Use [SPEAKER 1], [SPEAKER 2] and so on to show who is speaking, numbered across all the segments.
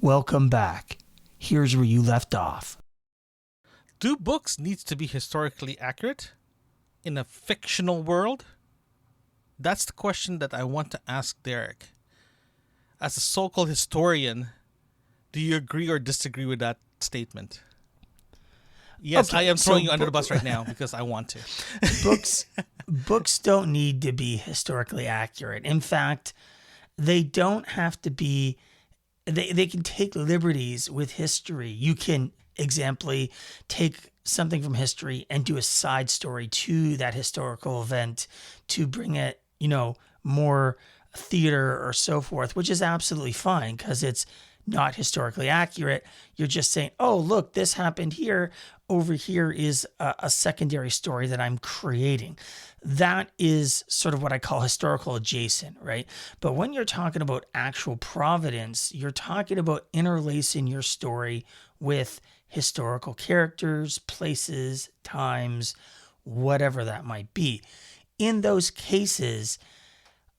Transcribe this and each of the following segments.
[SPEAKER 1] Welcome back. Here's where you left off.
[SPEAKER 2] Do books need to be historically accurate in a fictional world? That's the question that I want to ask Derek. As a so-called historian, do you agree or disagree with that statement? Yes, okay, I am throwing you under the bus right now because I want to.
[SPEAKER 1] Books don't need to be historically accurate. In fact, they don't have to be. They can take liberties with history. You can, exemplary, take something from history and do a side story to that historical event to bring it, more theater or so forth, which is absolutely fine because it's not historically accurate. You're just saying, oh, look, this happened here. Over here is a secondary story that I'm creating. That is sort of what I call historical adjacent, right? But when you're talking about actual providence, you're talking about interlacing your story with historical characters, places, times, whatever that might be. In those cases,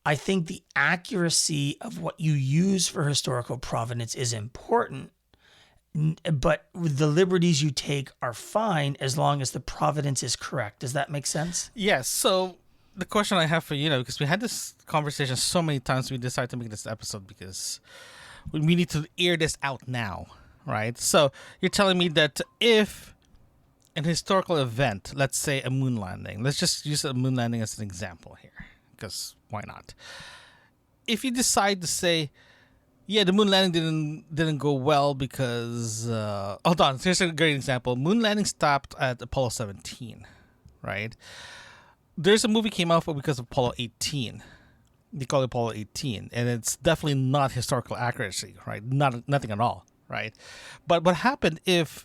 [SPEAKER 1] I think the accuracy of what you use for historical provenance is important, but the liberties you take are fine as long as the provenance is correct. Does that make sense?
[SPEAKER 2] Yes. So the question I have for you, because we had this conversation so many times, we decided to make this episode because we need to air this out now, right? So you're telling me that if an historical event, let's say a moon landing, let's just use a moon landing as an example here, because why not? If you decide to say, yeah, the moon landing didn't go well because hold on, here's a great example. Moon landing stopped at Apollo 17, right? There's a movie came out because of Apollo 18. They call it Apollo 18, and it's definitely not historical accuracy, right? Nothing at all, right? But what happened if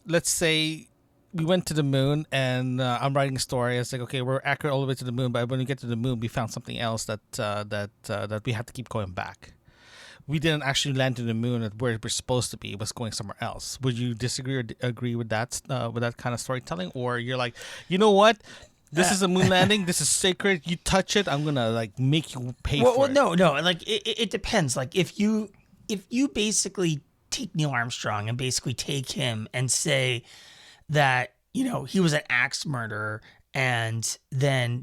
[SPEAKER 2] let's say we went to the moon and I'm writing a story. It's like, okay, we're accurate all the way to the moon, but when we get to the moon, we found something else that we have to keep going back. We didn't actually land to the moon at where we're supposed to be. It was going somewhere else. Would you disagree or agree with that kind of storytelling? Or you're like, you know what? This is a moon landing. This is sacred. You touch it, I'm gonna make you pay for it.
[SPEAKER 1] Well, no. Like it depends. Like if you basically take Neil Armstrong and basically take him and say that, he was an axe murderer and then,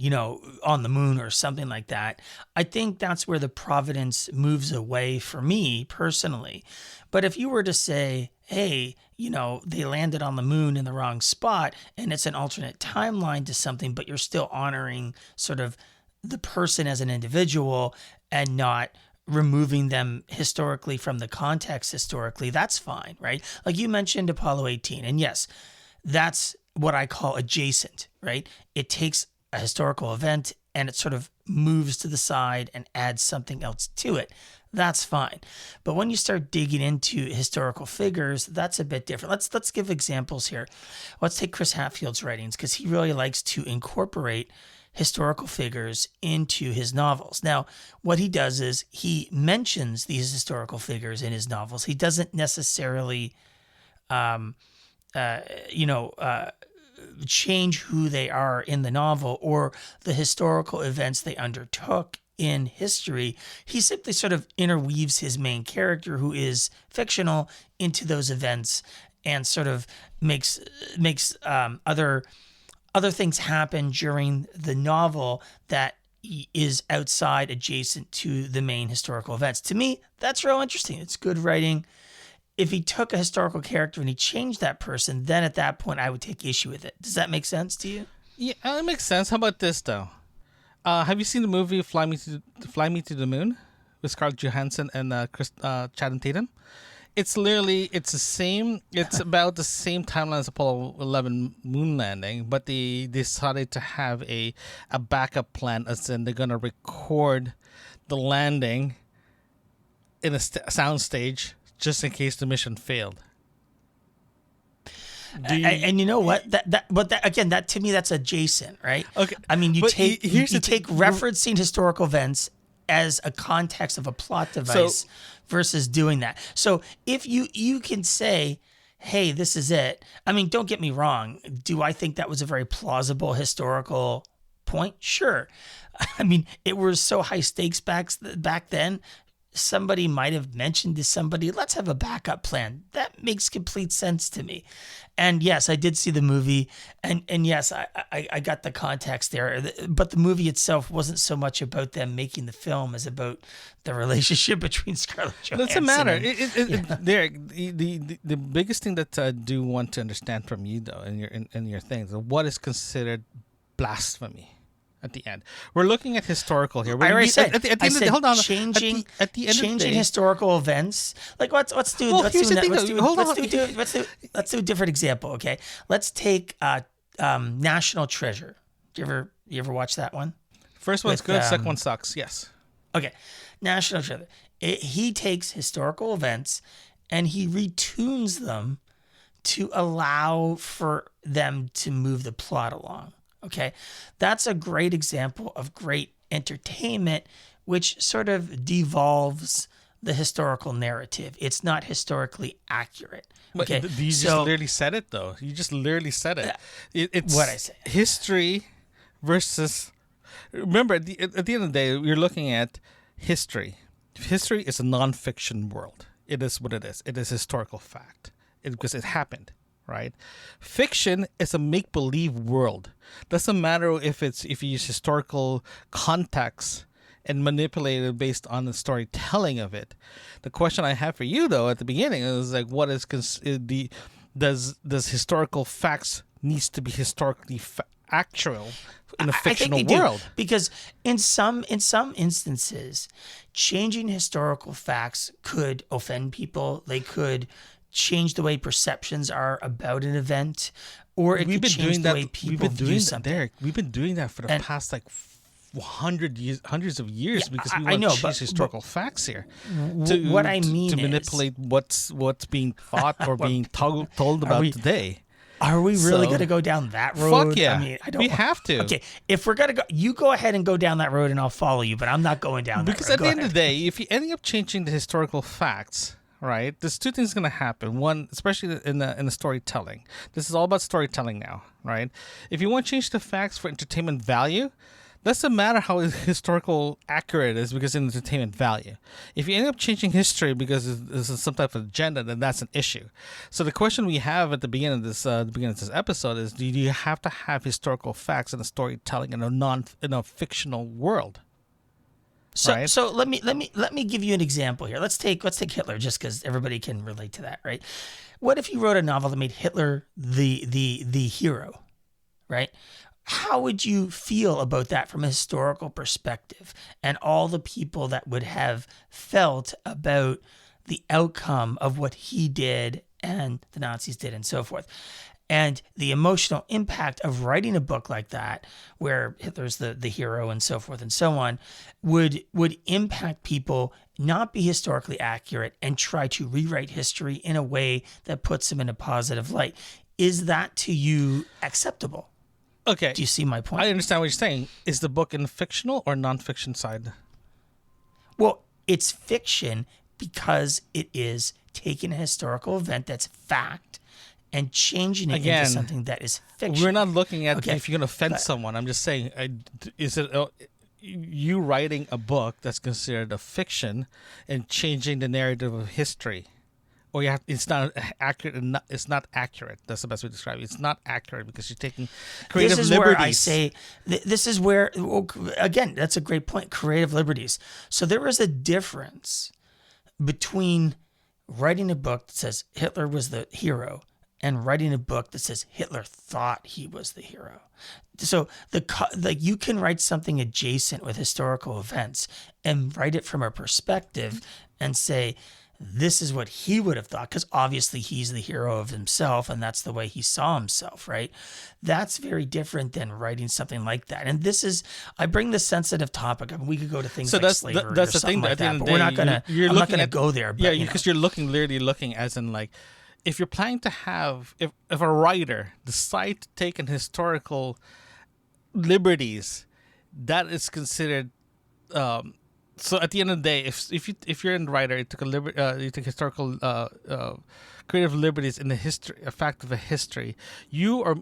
[SPEAKER 1] on the moon or something like that, I think that's where the providence moves away for me personally. But if you were to say, hey, they landed on the moon in the wrong spot and it's an alternate timeline to something, but you're still honoring sort of the person as an individual and not removing them historically from the context historically, that's fine, right? Like you mentioned Apollo 18, and yes, that's what I call adjacent, right? It takes a historical event and it sort of moves to the side and adds something else to it. That's fine. But when you start digging into historical figures, that's a bit different. Let's give examples here. Let's take Chris Hadfield's writings because he really likes to incorporate historical figures into his novels. Now, what he does is he mentions these historical figures in his novels. He doesn't necessarily, change who they are in the novel or the historical events they undertook in history. He simply sort of interweaves his main character, who is fictional, into those events and sort of makes other things happen during the novel that is outside, adjacent to the main historical events. To me, that's real interesting. It's good writing. If he took a historical character and he changed that person, then at that point I would take issue with it. Does that make sense to you?
[SPEAKER 2] Yeah, it makes sense. How about this though? Have you seen the movie Fly Me to the Moon with Scarlett Johansson and Channing Tatum? It's the same. It's about the same timeline as Apollo 11 moon landing, but they decided to have a backup plan, as in they're gonna record the landing in a sound stage just in case the mission failed.
[SPEAKER 1] And you know what? That to me, that's adjacent, right?
[SPEAKER 2] Okay.
[SPEAKER 1] I mean, you take referencing historical events as a context of a plot device versus doing that. So if you can say, hey, this is it. I mean, don't get me wrong. Do I think that was a very plausible historical point? Sure. I mean, it was so high stakes back then. somebody might have mentioned to somebody, let's have a backup plan. That makes complete sense to me. And yes, I did see the movie, and yes, I got the context there. But the movie itself wasn't so much about them making the film as about the relationship between Scarlett Johansson.
[SPEAKER 2] Doesn't matter. Derek, the biggest thing that I do want to understand from you, though, in your things, what is considered blasphemy? At the end, we're looking at historical here.
[SPEAKER 1] I already said.
[SPEAKER 2] At the end of the day, hold on.
[SPEAKER 1] Changing
[SPEAKER 2] day,
[SPEAKER 1] historical events. Like let's do.
[SPEAKER 2] Well,
[SPEAKER 1] let's
[SPEAKER 2] here's
[SPEAKER 1] do
[SPEAKER 2] the thing,
[SPEAKER 1] let's
[SPEAKER 2] though.
[SPEAKER 1] do,
[SPEAKER 2] Hold
[SPEAKER 1] let's
[SPEAKER 2] on.
[SPEAKER 1] do, let's do a different example. Okay, let's take National Treasure. You ever watch that one?
[SPEAKER 2] First one's
[SPEAKER 1] With,
[SPEAKER 2] good. Second one sucks. Yes.
[SPEAKER 1] Okay, National Treasure. He takes historical events and he retunes them to allow for them to move the plot along. Okay, that's a great example of great entertainment, which sort of devolves the historical narrative. It's not historically accurate. Okay,
[SPEAKER 2] But you just literally said it, though. You just literally said it. It's
[SPEAKER 1] what I say.
[SPEAKER 2] History versus. Remember, at the end of the day, you're looking at history. History is a non-fiction world. It is what it is. It is historical fact because it happened. Right, fiction is a make-believe world. Doesn't matter if you use historical context and manipulate it based on the storytelling of it. The question I have for you, though, at the beginning is like, what is does historical facts needs to be historically actual in a fictional world?
[SPEAKER 1] Because in some instances, changing historical facts could offend people. They could change the way perceptions are about an event, or it could change the way people view something.
[SPEAKER 2] Derek, we've been doing that for the past hundreds of years because we want to change historical facts here.
[SPEAKER 1] What I mean
[SPEAKER 2] to
[SPEAKER 1] is,
[SPEAKER 2] manipulate what's being thought or being told about today.
[SPEAKER 1] Are we really going to go down that road?
[SPEAKER 2] Fuck yeah.
[SPEAKER 1] I mean,
[SPEAKER 2] we have to.
[SPEAKER 1] Okay, if we're going to go, you go ahead and go down that road and I'll follow you, but I'm not going down that road.
[SPEAKER 2] Because at the end of the day, if you end up changing the historical facts, right, there's two things going to happen. One, especially in the storytelling. This is all about storytelling now, right? If you want to change the facts for entertainment value, doesn't matter how historical accurate it is because it's entertainment value. If you end up changing history because this is some type of agenda, then that's an issue. So the question we have at the beginning of this episode is: do you have to have historical facts in a storytelling in a fictional world?
[SPEAKER 1] So let me give you an example here. Let's take Hitler, just because everybody can relate to that, right? What if you wrote a novel that made Hitler the hero, right? How would you feel about that from a historical perspective, and all the people that would have felt about the outcome of what he did and the Nazis did and so forth? And the emotional impact of writing a book like that, where Hitler's the hero and so forth and so on, would impact people, not be historically accurate, and try to rewrite history in a way that puts them in a positive light. Is that to you acceptable?
[SPEAKER 2] Okay.
[SPEAKER 1] Do you see my point?
[SPEAKER 2] I understand what you're saying. Is the book in the fictional or non-fiction side?
[SPEAKER 1] Well, it's fiction because it is taking a historical event that's fact and changing it into something that is fiction.
[SPEAKER 2] We're not looking at if you're going to offend someone. I'm just saying, is it you writing a book that's considered a fiction and changing the narrative of history? Or it's not accurate. It's not accurate. That's the best way to describe it. It's not accurate because you're taking creative liberties.
[SPEAKER 1] This is where I say, this is where, again, that's a great point, creative liberties. So there is a difference between writing a book that says Hitler was the hero and writing a book that says Hitler thought he was the hero. So you can write something adjacent with historical events and write it from a perspective and say, this is what he would have thought, because obviously he's the hero of himself and that's the way he saw himself, right? That's very different than writing something like that. And this is, I bring this sensitive topic. I mean, we could go to things like slavery
[SPEAKER 2] that's
[SPEAKER 1] or
[SPEAKER 2] the thing.
[SPEAKER 1] like
[SPEAKER 2] At the
[SPEAKER 1] that,
[SPEAKER 2] end of
[SPEAKER 1] but
[SPEAKER 2] the
[SPEAKER 1] we're
[SPEAKER 2] day,
[SPEAKER 1] not gonna. I'm not gonna go there. But,
[SPEAKER 2] because you're literally looking as in like, if you're planning to have, if a writer decide to take an historical liberties, that is considered. So at the end of the day, if you're a writer, you took historical creative liberties in the history, a fact of a history, you are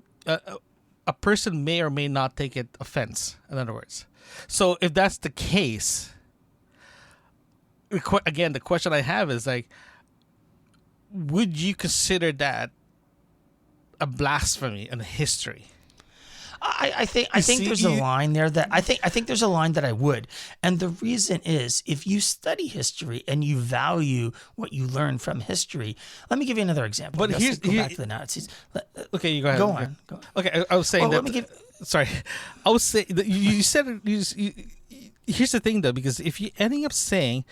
[SPEAKER 2] a person may or may not take it offense. In other words, so if that's the case, again, the question I have is like, would you consider that a blasphemy in history?
[SPEAKER 1] I think there's a line there that I think there's a line that I would. And the reason is, if you study history and you value what you learn from history, let me give you another example.
[SPEAKER 2] But
[SPEAKER 1] go back to the Nazis.
[SPEAKER 2] Okay, you go ahead.
[SPEAKER 1] Go on.
[SPEAKER 2] Okay, I was saying sorry, I was saying that you said it. Here's the thing, though, because if you ending up saying,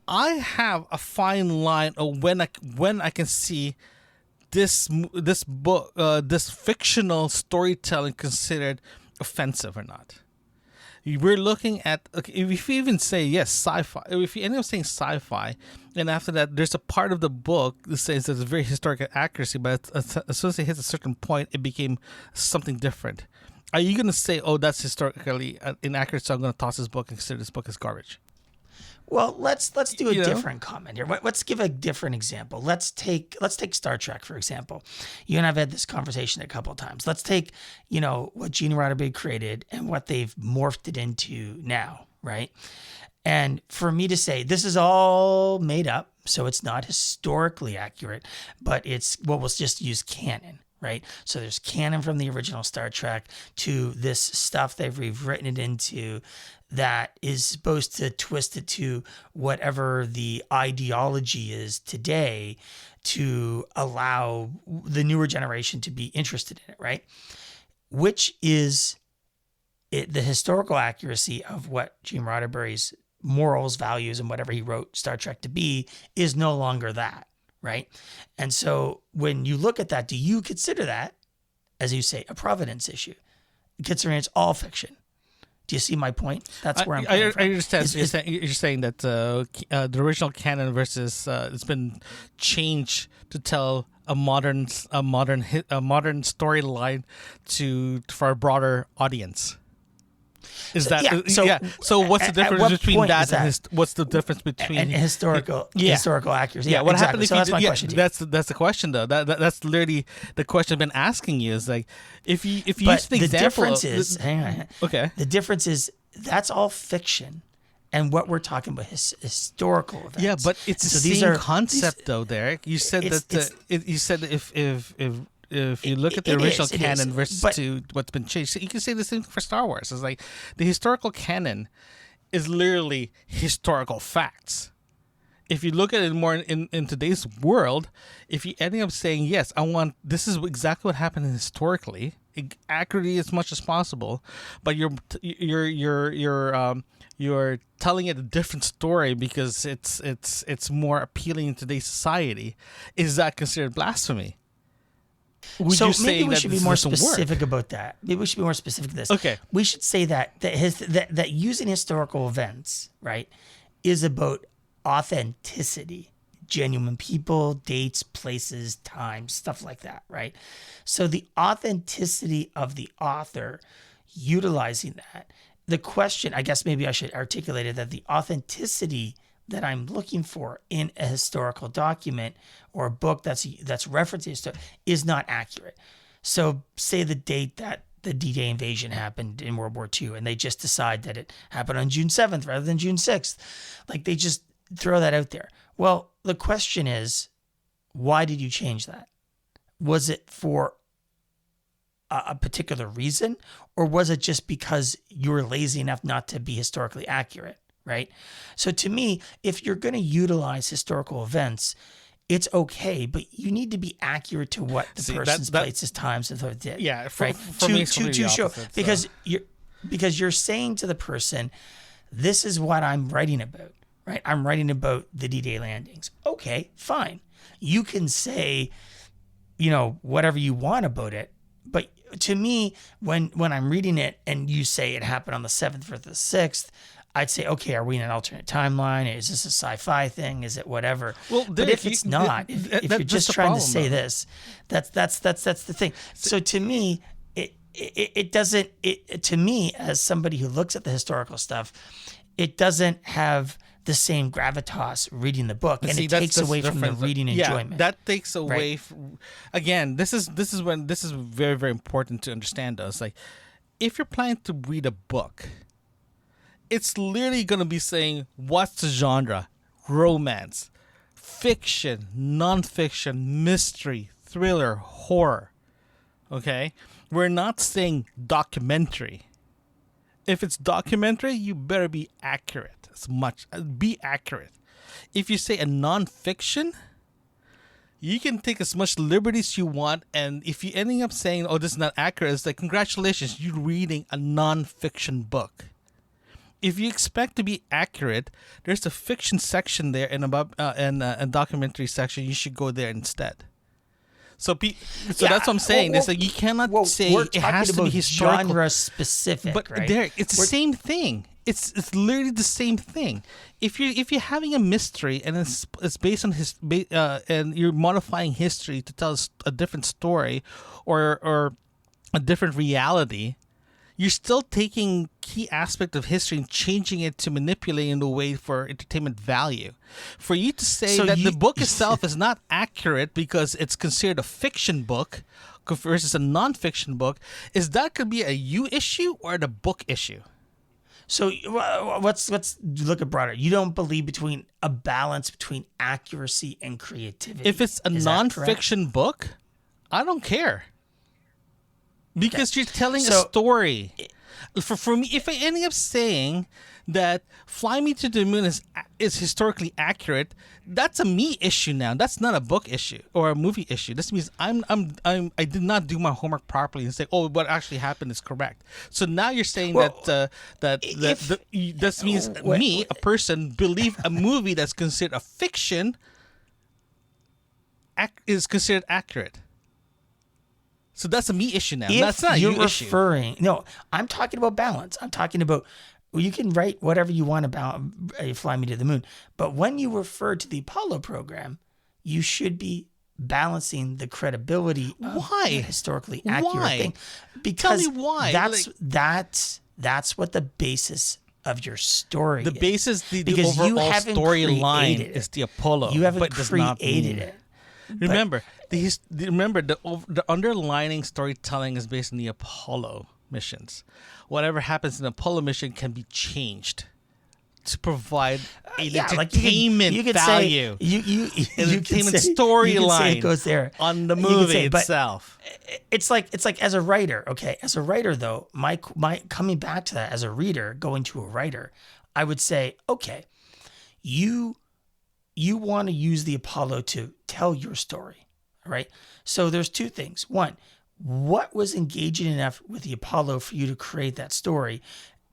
[SPEAKER 2] I have a fine line of when I can see this book, this fictional storytelling considered offensive or not. We're looking at, okay, if you even say yes, sci-fi. If you end up saying sci-fi, and after that, there's a part of the book that says there's a very historical accuracy, but as soon as it hits a certain point, it became something different. Are you going to say, "Oh, that's historically inaccurate, so I'm going to toss this book and consider this book as garbage"?
[SPEAKER 1] Well, let's do a different comment here. Let's give a different example. Let's take Star Trek, for example. You and I've had this conversation a couple of times. Let's take, what Gene Roddenberry created and what they've morphed it into now, right? And for me to say this is all made up, so it's not historically accurate, but it's what we'll just use canon. Right. So there's canon from the original Star Trek to this stuff they've rewritten it into that is supposed to twist it to whatever the ideology is today to allow the newer generation to be interested in it. Right. Which is the historical accuracy of what Gene Roddenberry's morals, values, and whatever he wrote Star Trek to be is no longer that. Right. And so when you look at that, do you consider that, as you say, a providence issue, considering it's all fiction? Do you see my point? That's where I'm coming from.
[SPEAKER 2] I understand. You're saying that the original canon versus it's been changed to tell a modern storyline for a broader audience. Is that So what's the difference between that and what's the difference between
[SPEAKER 1] historical accuracy?
[SPEAKER 2] Yeah, what happened?
[SPEAKER 1] So that's my question.
[SPEAKER 2] That's the question, though. That's literally the question I've been asking you. Is like if you use the example.
[SPEAKER 1] Difference is hang on.
[SPEAKER 2] Okay.
[SPEAKER 1] The difference is that's all fiction, and what we're talking about is historical events.
[SPEAKER 2] Yeah, but it's the same concept, though, Derek. You said you said if you look at the original canon versus to what's been changed, so you can say the same thing for Star Wars. It's like the historical canon is literally historical facts. If you look at it more in today's world, if you ending up saying, yes, this is exactly what happened historically, accurately as much as possible, but you're telling it a different story because it's more appealing in today's society, is that considered blasphemy?
[SPEAKER 1] Maybe we should be more specific about that. Maybe we should be more specific to this.
[SPEAKER 2] Okay.
[SPEAKER 1] We should say that using historical events, right, is about authenticity, genuine people, dates, places, times, stuff like that, right? So the authenticity of the author utilizing that. The question, I guess maybe I should articulate it, that the authenticity that I'm looking for in a historical document or a book that's referencing stuff is not accurate. So say the date that the D-Day invasion happened in World War II, and they just decide that it happened on June 7th rather than June 6th. Like they just throw that out there. Well, the question is, why did you change that? Was it for a particular reason, or was it just because you were lazy enough not to be historically accurate? Right. So to me, if you're going to utilize historical events, it's okay, but you need to be accurate to what the person's places, times, and thought did.
[SPEAKER 2] Yeah,
[SPEAKER 1] right. To show because you're saying to the person, this is what I'm writing about. Right. I'm writing about the D-Day landings. Okay, fine. You can say, whatever you want about it, but to me, when I'm reading it and you say it happened on the 7th or the 6th. I'd say, okay, are we in an alternate timeline? Is this a sci-fi thing? Is it whatever? Well, but if it's not, if you're just trying to say this, that's the thing. So to me, it doesn't. To me, as somebody who looks at the historical stuff, it doesn't have the same gravitas reading the book, and it takes away from the reading enjoyment.
[SPEAKER 2] That takes away. Again, this is very, very important to understand. Though, it's like if you're planning to read a book, It's literally going to be saying, what's the genre? Romance, fiction, nonfiction, mystery, thriller, horror. Okay? We're not saying documentary. If it's documentary, you better be accurate be accurate. If you say a nonfiction, you can take as much liberties you want, and if you ending up saying, "Oh, this is not accurate," it's like, congratulations, you're reading a nonfiction book. If you expect to be accurate, there's a fiction section there and a documentary section. You should go there instead. So that's what I'm saying. It's like you cannot say it has to be historical,
[SPEAKER 1] genre specific.
[SPEAKER 2] But
[SPEAKER 1] right?
[SPEAKER 2] Derek, it's the same thing. It's literally the same thing. If you're having a mystery and it's based on and you're modifying history to tell a different story or a different reality, you're still taking key aspect of history and changing it to manipulate in a way for entertainment value. For you to say that the book itself is not accurate because it's considered a fiction book versus a non-fiction book, is that could be a you issue or the book issue?
[SPEAKER 1] So let's look at broader. You don't believe between a balance between accuracy and creativity.
[SPEAKER 2] If it's a non-fiction book, I don't care. Because you're telling a story. For me, if I end up saying that Fly Me to the Moon is historically accurate, that's a me issue now. That's not a book issue or a movie issue. This means I did not do my homework properly and say, oh, what actually happened is correct. So now you're saying this means me, a person, believe a movie that's considered a fiction is considered accurate. So that's a me issue now. That's not
[SPEAKER 1] you're
[SPEAKER 2] you
[SPEAKER 1] referring.
[SPEAKER 2] issue.
[SPEAKER 1] No, I'm talking about balance. I'm talking about you can write whatever you want about Fly Me to the Moon, but when you refer to the Apollo program, you should be balancing the credibility of the historically accurate thing. Because
[SPEAKER 2] tell me why.
[SPEAKER 1] That's what the basis of your story is.
[SPEAKER 2] The basis, the overall storyline is the Apollo.
[SPEAKER 1] You haven't created it.
[SPEAKER 2] Remember, the underlying storytelling is based on the Apollo missions. Whatever happens in the Apollo mission can be changed to provide entertainment value. Entertainment storyline
[SPEAKER 1] goes there
[SPEAKER 2] on the movie itself.
[SPEAKER 1] It's like as a writer, okay. As a writer, though, my coming back to that as a reader, going to a writer, I would say, okay, you want to use the Apollo to tell your story, right? So there's two things. One, what was engaging enough with the Apollo for you to create that story?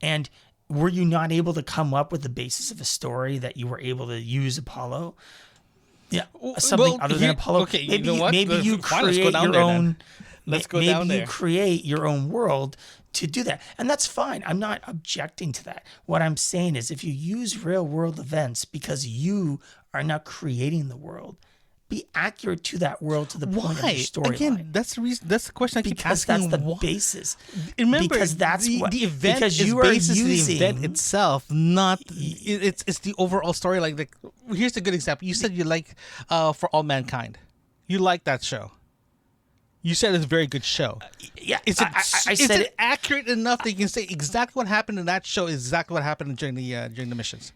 [SPEAKER 1] And were you not able to come up with the basis of a story that you were able to use Apollo? Yeah, something other than Apollo.
[SPEAKER 2] Okay,
[SPEAKER 1] maybe,
[SPEAKER 2] you know what?
[SPEAKER 1] Maybe you create your own.
[SPEAKER 2] Let's go down there.
[SPEAKER 1] Maybe you create your own world to do that. And that's fine. I'm not objecting to that. What I'm saying is if you use real world events because you are not creating the world, be accurate to that world to the point of your storyline.
[SPEAKER 2] Again, that's the reason. That's the question I keep asking.
[SPEAKER 1] Because that's the basis.
[SPEAKER 2] Remember,
[SPEAKER 1] because that's
[SPEAKER 2] the event
[SPEAKER 1] because
[SPEAKER 2] is
[SPEAKER 1] you are
[SPEAKER 2] based on the
[SPEAKER 1] using
[SPEAKER 2] event itself, not it's the overall story. Like here's a good example. You said you like For All Mankind. You like that show. You said it's a very good show.
[SPEAKER 1] Yeah,
[SPEAKER 2] Is it accurate enough that you can say exactly what happened in that show is exactly what happened during the missions?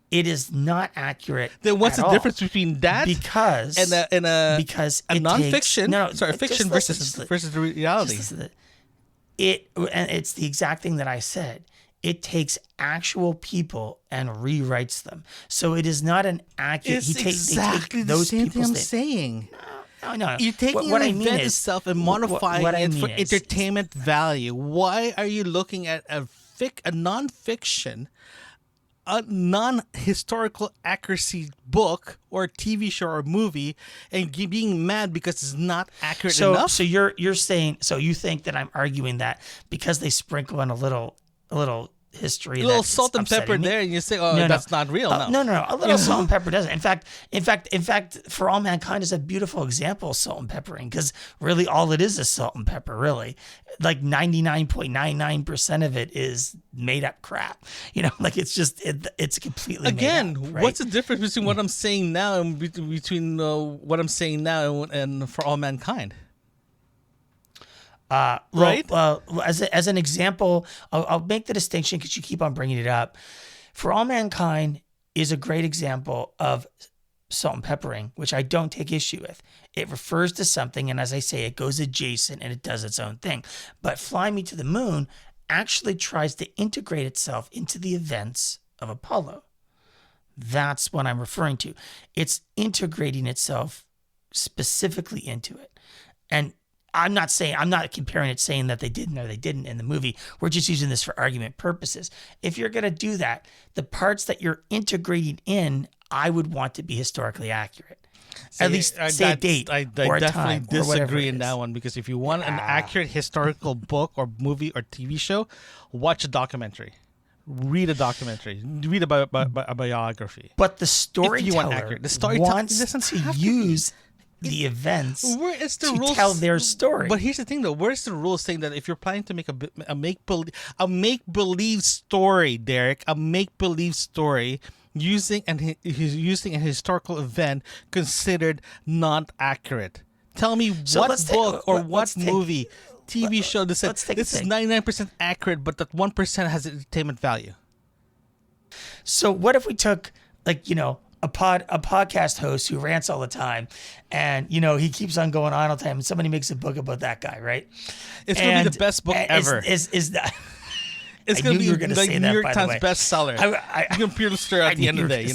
[SPEAKER 1] It is not accurate.
[SPEAKER 2] Then what's
[SPEAKER 1] at
[SPEAKER 2] the
[SPEAKER 1] all.
[SPEAKER 2] difference between that
[SPEAKER 1] because
[SPEAKER 2] and a nonfiction? Fiction versus the reality.
[SPEAKER 1] And it's the exact thing that I said. It takes actual people and rewrites them. So it is not an accurate.
[SPEAKER 2] It's exactly the same thing I'm saying.
[SPEAKER 1] No.
[SPEAKER 2] You're taking
[SPEAKER 1] what
[SPEAKER 2] an
[SPEAKER 1] I mean
[SPEAKER 2] event
[SPEAKER 1] is,
[SPEAKER 2] itself and modifying it for entertainment value. Why are you looking at a non-fiction, a non-historical accuracy book or TV show or movie and being mad because it's not accurate enough?
[SPEAKER 1] So you're saying, so you think that I'm arguing that because they sprinkle in a little history,
[SPEAKER 2] a little salt and pepper there, and you say, "Oh, that's not real."
[SPEAKER 1] No. A little salt and pepper doesn't. In fact, For All Mankind is a beautiful example of salt and peppering because really all it is salt and pepper. Really, like 99.99% of it is made up crap. Like it's just it's completely
[SPEAKER 2] again.
[SPEAKER 1] Made up, right?
[SPEAKER 2] What's the difference between what I'm saying now and between what I'm saying now and For All Mankind? Right?
[SPEAKER 1] As an example, I'll make the distinction because you keep on bringing it up. For All Mankind is a great example of salt and peppering, which I don't take issue with. It refers to something, and as I say, it goes adjacent and it does its own thing. But Fly Me to the Moon actually tries to integrate itself into the events of Apollo. That's what I'm referring to. It's integrating itself specifically into it. And I'm not comparing it saying that they didn't or they didn't in the movie. We're just using this for argument purposes. If you're going to do that, the parts that you're integrating in, I would want to be historically accurate. At least say a date
[SPEAKER 2] I
[SPEAKER 1] or a
[SPEAKER 2] definitely
[SPEAKER 1] time or whatever
[SPEAKER 2] disagree
[SPEAKER 1] it
[SPEAKER 2] in
[SPEAKER 1] is.
[SPEAKER 2] that one, because if you want an accurate historical book or movie or TV show, watch a documentary. Read a documentary. Read a biography.
[SPEAKER 1] But the
[SPEAKER 2] If you want
[SPEAKER 1] storyteller
[SPEAKER 2] accurate. The storyteller
[SPEAKER 1] wants
[SPEAKER 2] doesn't
[SPEAKER 1] to
[SPEAKER 2] have to
[SPEAKER 1] use the events
[SPEAKER 2] Where is the
[SPEAKER 1] to
[SPEAKER 2] rules
[SPEAKER 1] tell their story.
[SPEAKER 2] But here's the thing, though. Where's the rule saying that if you're planning to make a make believe story, Derek, a make believe story using a historical event considered not accurate? Tell me what book or what movie, TV show that said this is 99% accurate, but that 1% has entertainment value.
[SPEAKER 1] So what if we took, like, a podcast host who rants all the time, and he keeps on going on all the time, and somebody makes a book about that guy, right?
[SPEAKER 2] It's gonna be the best book ever.
[SPEAKER 1] Is that?
[SPEAKER 2] It's going to be like New York Times bestseller. Computer at the end of the day,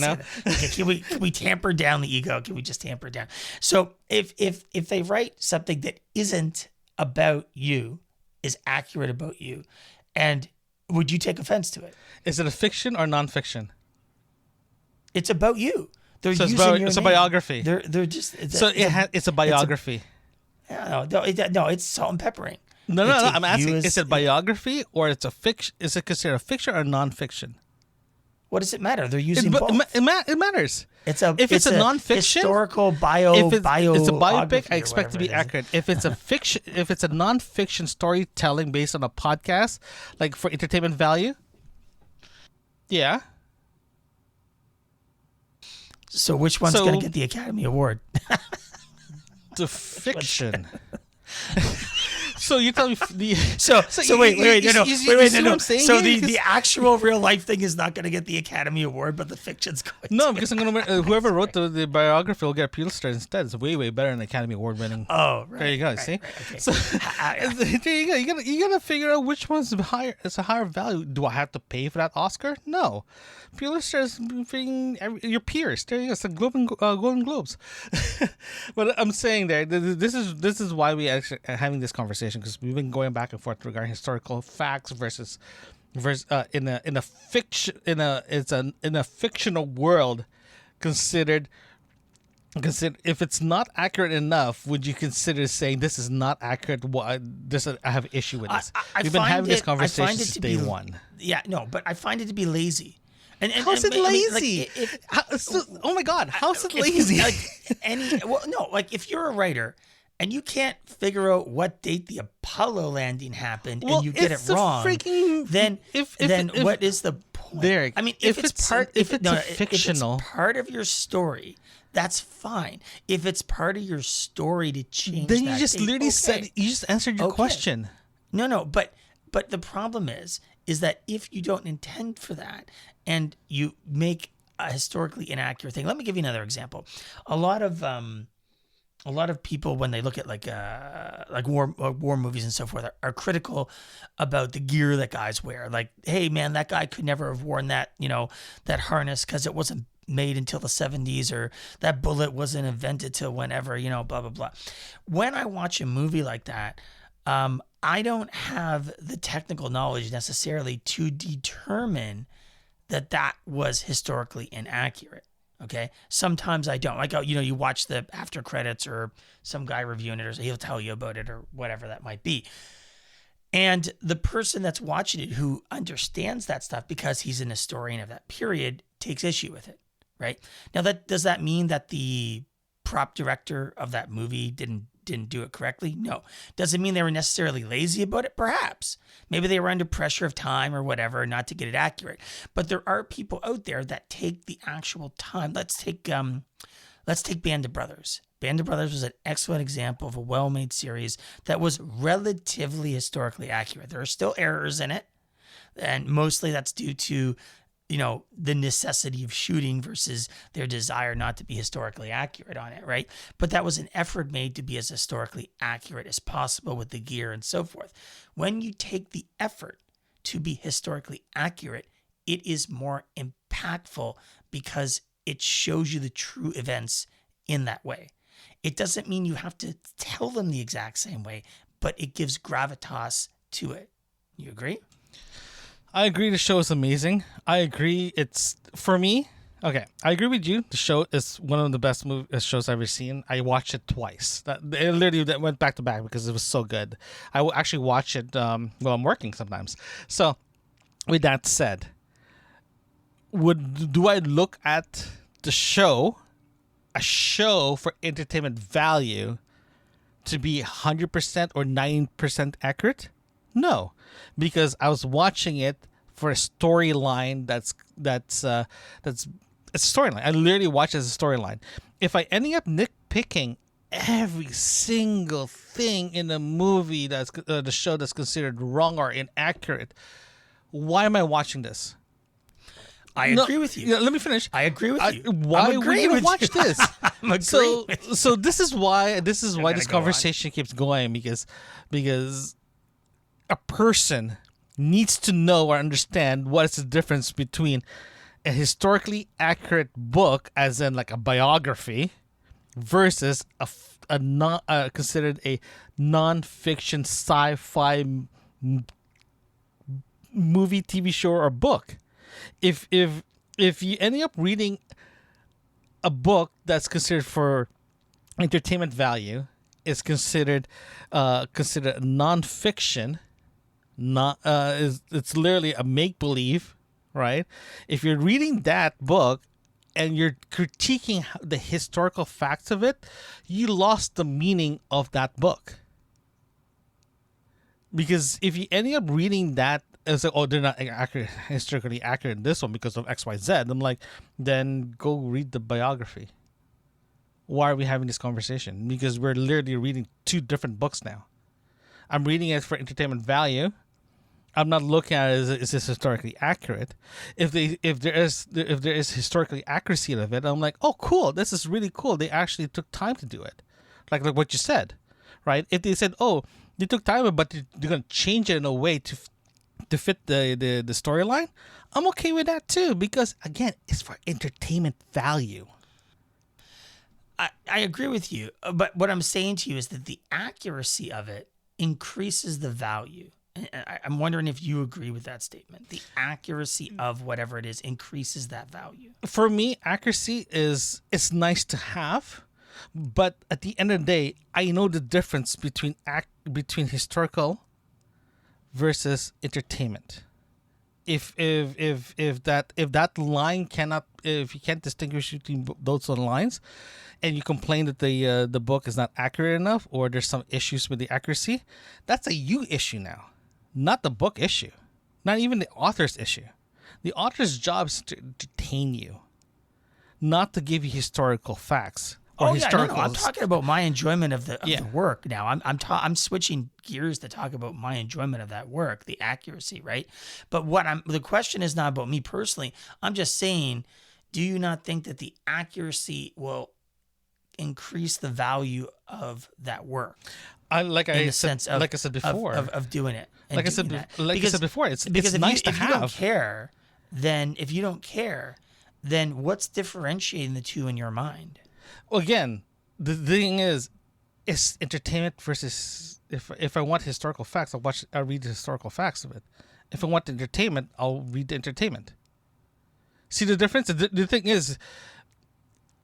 [SPEAKER 1] Okay, can we tamper down the ego? Can we just tamper down? So if they write something that isn't about you, is accurate about you, and would you take offense to it?
[SPEAKER 2] Is it a fiction or nonfiction?
[SPEAKER 1] It's about you. They're
[SPEAKER 2] so
[SPEAKER 1] using your
[SPEAKER 2] it's
[SPEAKER 1] name.
[SPEAKER 2] a biography.
[SPEAKER 1] They're just
[SPEAKER 2] it's a biography.
[SPEAKER 1] No, it's salt and peppering.
[SPEAKER 2] No. I'm asking: is it biography or it's a fiction? Is it considered a fiction or nonfiction?
[SPEAKER 1] What does it matter? They're using both.
[SPEAKER 2] It matters.
[SPEAKER 1] If it's a nonfiction, historical
[SPEAKER 2] it's a biopic, I expect to be
[SPEAKER 1] it
[SPEAKER 2] accurate. If it's a fiction, if it's a nonfiction storytelling based on a podcast, like for entertainment value, yeah.
[SPEAKER 1] So which one's going to get the Academy Award?
[SPEAKER 2] The fiction. So you tell me wait. So
[SPEAKER 1] the actual real life thing is not going to get the Academy Award, but the fiction's going.
[SPEAKER 2] No, because I'm going to whoever wrote the biography will get a Pulitzer instead. It's way better than Academy Award winning.
[SPEAKER 1] Oh, right.
[SPEAKER 2] There you go.
[SPEAKER 1] Right,
[SPEAKER 2] see,
[SPEAKER 1] right, okay.
[SPEAKER 2] So there you go. You gotta figure out which one's higher. It's a higher value. Do I have to pay for that Oscar? No. Pulitzer is being your peers. There you go. It's the Golden Globes. But I'm saying this is why we actually are having this conversation, because we've been going back and forth regarding historical facts versus in a fictional world considered if it's not accurate enough, would you consider saying this is not accurate? I have issue with this. We've been having this conversation since day one.
[SPEAKER 1] Yeah, no, but I find it to be lazy.
[SPEAKER 2] How's it lazy? Oh my God, how's it lazy?
[SPEAKER 1] If you're a writer and you can't figure out what date the Apollo landing happened and you get it wrong, then what is the point?
[SPEAKER 2] Derek,
[SPEAKER 1] I mean, if it's fictional, if it's part of your story, that's fine. If it's part of your story to change,
[SPEAKER 2] then you just literally said, you just answered your question.
[SPEAKER 1] No, but the problem is that if you don't intend for that and you make a historically inaccurate thing. Let me give you another example. A lot of people, when they look at like war movies and so forth, are critical about the gear that guys wear. Like, hey man, that guy could never have worn that that harness because it wasn't made until the 70s, or that bullet wasn't invented till whenever, blah blah blah. When I watch a movie like that, I don't have the technical knowledge necessarily to determine that was historically inaccurate. Okay. Sometimes I don't. Like, you watch the after credits or some guy reviewing it, or he'll tell you about it or whatever that might be. And the person that's watching it who understands that stuff because he's an historian of that period takes issue with it. Right. Now, does that mean that the prop director of that movie didn't do it correctly? No. Does it mean they were necessarily lazy about it? Perhaps. Maybe they were under pressure of time or whatever not to get it accurate. But there are people out there that take the actual time. Let's take Band of Brothers. Band of Brothers was an excellent example of a well-made series that was relatively historically accurate. There are still errors in it, and mostly that's due to, the necessity of shooting versus their desire not to be historically accurate on it, right? But that was an effort made to be as historically accurate as possible with the gear and so forth. When you take the effort to be historically accurate, it is more impactful because it shows you the true events in that way. It doesn't mean you have to tell them the exact same way, but it gives gravitas to it. You agree?
[SPEAKER 2] I agree the show is amazing. I agree it's, for me, okay, I agree with you. The show is one of the best shows I've ever seen. I watched it twice. It literally went back to back because it was so good. I will actually watch it while I'm working sometimes. So, with that said, do I look at the show, a show for entertainment value, to be 100% or 90% accurate? No, because I was watching it for a storyline that's a storyline. I literally watched it as a storyline. If I ending up nitpicking every single thing in the movie that's the show that's considered wrong or inaccurate, why am I watching this?
[SPEAKER 1] I agree with you.
[SPEAKER 2] Yeah, let me finish.
[SPEAKER 1] I agree with you.
[SPEAKER 2] Why would you watch this?
[SPEAKER 1] I'm agreeing with you.
[SPEAKER 2] So this is why this conversation keeps going because a person needs to know or understand what is the difference between a historically accurate book, as in like a biography, versus considered a non-fiction sci-fi movie, TV show, or book. If you end up reading a book that's considered for entertainment value, is considered non-fiction. It's literally a make-believe, right? If you're reading that book and you're critiquing the historical facts of it, you lost the meaning of that book. Because if you end up reading that as like, they're not historically accurate in this one because of X, Y, Z, I'm like, then go read the biography. Why are we having this conversation? Because we're literally reading two different books now. I'm reading it for entertainment value. I'm not looking at it as this historically accurate. If there is historically accuracy of it, I'm like, oh, cool, this is really cool. They actually took time to do it, like what you said, right? If they said, oh, they took time, but they're gonna change it in a way to fit the storyline, I'm okay with that too, because again, it's for entertainment value.
[SPEAKER 1] I agree with you, but what I'm saying to you is that the accuracy of it increases the value. I'm wondering if you agree with that statement. The accuracy of whatever it is increases that value.
[SPEAKER 2] For me, accuracy it's nice to have, but at the end of the day, I know the difference between historical versus entertainment. If that line if you can't distinguish between those lines, and you complain that the book is not accurate enough, or there's some issues with the accuracy, that's a you issue now, not the book issue, not even the author's issue. The author's job is to entertain you, not to give you historical facts.
[SPEAKER 1] I'm talking about my enjoyment of the work now. I'm switching gears to talk about my enjoyment of that work, the accuracy, right? But the question is not about me personally. I'm just saying, do you not think that the accuracy will increase the value of that work?
[SPEAKER 2] Like I said before,
[SPEAKER 1] of doing it.
[SPEAKER 2] I said before, it's nice to have.
[SPEAKER 1] If you don't care, then what's differentiating the two in your mind?
[SPEAKER 2] Well, again, the thing is, it's entertainment versus if I want historical facts, I'll read the historical facts of it. If I want entertainment, I'll read the entertainment. See the difference? The thing is,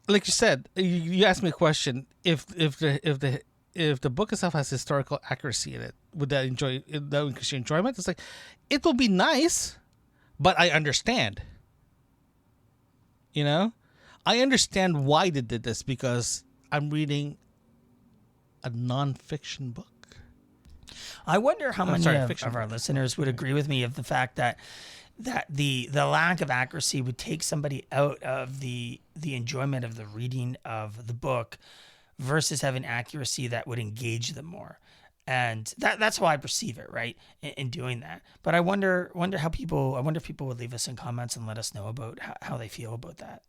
[SPEAKER 2] like you said, you asked me a question. If the book itself has historical accuracy in it, would that increase your enjoyment? It's like, it will be nice, but I understand. You know? I understand why they did this, because I'm reading a non-fiction book.
[SPEAKER 1] I wonder how many of our listeners would agree with me of the fact that the lack of accuracy would take somebody out of the enjoyment of the reading of the book versus having accuracy that would engage them more. And that's how I perceive it, right? In doing that. But I wonder if people would leave us in comments and let us know about how they feel about that.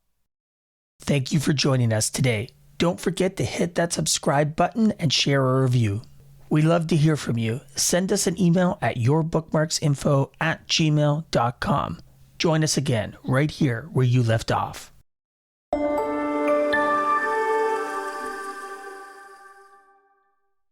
[SPEAKER 1] Thank you for joining us today. Don't forget to hit that subscribe button and share a review. We love to hear from you. Send us an email at yourbookmarksinfo@gmail.com. Join us again right here where you left off.